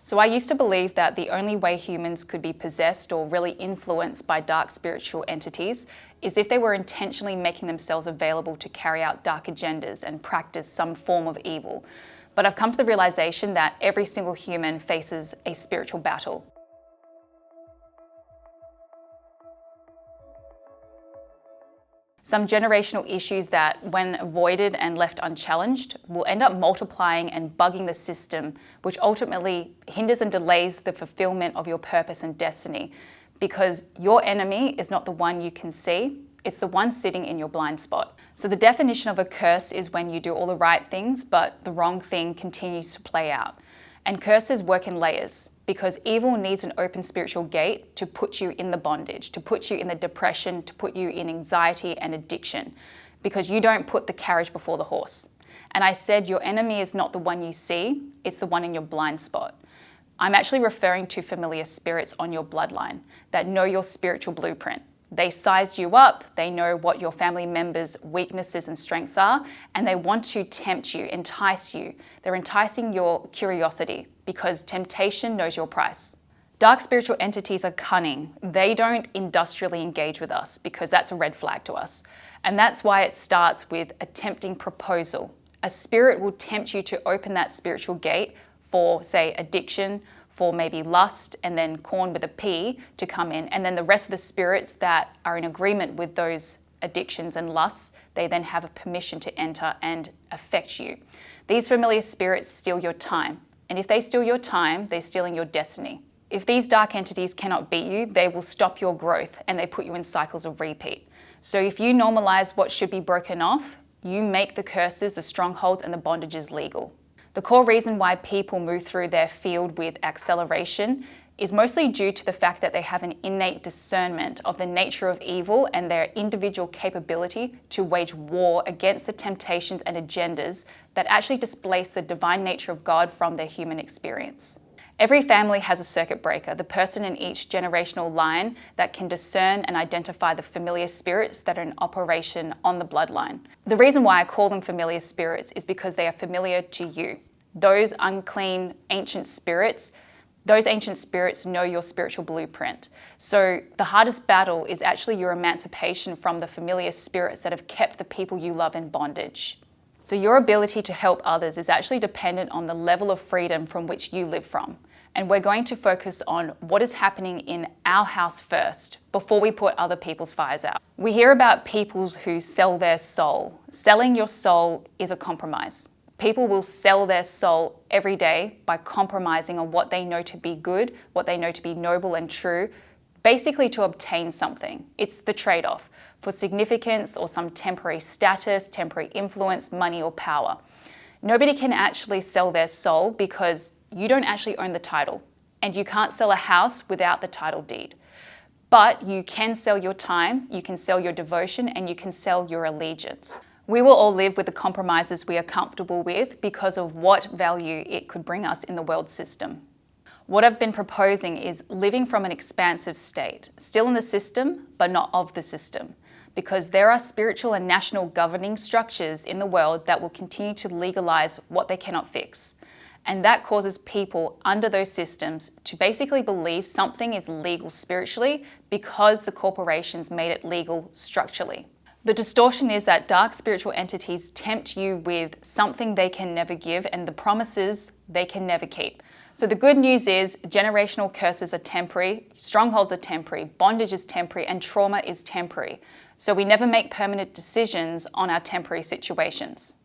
So I used to believe that the only way humans could be possessed or really influenced by dark spiritual entities is if they were intentionally making themselves available to carry out dark agendas and practice some form of evil. But I've come to the realization that every single human faces a spiritual battle. Some generational issues that, when avoided and left unchallenged, will end up multiplying and bugging the system, which ultimately hinders and delays the fulfillment of your purpose and destiny. Because your enemy is not the one you can see, it's the one sitting in your blind spot. So the definition of a curse is when you do all the right things, but the wrong thing continues to play out. And curses work in layers, because evil needs an open spiritual gate to put you in the bondage, to put you in the depression, to put you in anxiety and addiction, because you don't put the carriage before the horse. And I said your enemy is not the one you see, it's the one in your blind spot. I'm actually referring to familiar spirits on your bloodline that know your spiritual blueprint. They sized you up, they know what your family members' weaknesses and strengths are, and they want to tempt you, entice you. They're enticing your curiosity because temptation knows your price. Dark spiritual entities are cunning. They don't industrially engage with us because that's a red flag to us. And that's why it starts with a tempting proposal. A spirit will tempt you to open that spiritual gate for, say, addiction, for maybe lust, and then corn with a P to come in. And then the rest of the spirits that are in agreement with those addictions and lusts, they then have a permission to enter and affect you. These familiar spirits steal your time. And if they steal your time, they're stealing your destiny. If these dark entities cannot beat you, they will stop your growth and they put you in cycles of repeat. So if you normalize what should be broken off, you make the curses, the strongholds, and the bondages legal. The core reason why people move through their field with acceleration is mostly due to the fact that they have an innate discernment of the nature of evil and their individual capability to wage war against the temptations and agendas that actually displace the divine nature of God from their human experience. Every family has a circuit breaker, the person in each generational line that can discern and identify the familiar spirits that are in operation on the bloodline. The reason why I call them familiar spirits is because they are familiar to you. Those unclean ancient spirits, those ancient spirits know your spiritual blueprint. So the hardest battle is actually your emancipation from the familiar spirits that have kept the people you love in bondage. So your ability to help others is actually dependent on the level of freedom from which you live from. And we're going to focus on what is happening in our house first, before we put other people's fires out. We hear about people who sell their soul. Selling your soul is a compromise. People will sell their soul every day by compromising on what they know to be good, what they know to be noble and true, basically to obtain something. It's the trade-off for significance or some temporary status, temporary influence, money or power. Nobody can actually sell their soul because you don't actually own the title, and you can't sell a house without the title deed. But you can sell your time, you can sell your devotion, and you can sell your allegiance. We will all live with the compromises we are comfortable with because of what value it could bring us in the world system. What I've been proposing is living from an expansive state, still in the system, but not of the system, because there are spiritual and national governing structures in the world that will continue to legalize what they cannot fix. And that causes people under those systems to basically believe something is legal spiritually because the corporations made it legal structurally. The distortion is that dark spiritual entities tempt you with something they can never give and the promises they can never keep. So the good news is generational curses are temporary, strongholds are temporary, bondage is temporary, and trauma is temporary. So we never make permanent decisions on our temporary situations.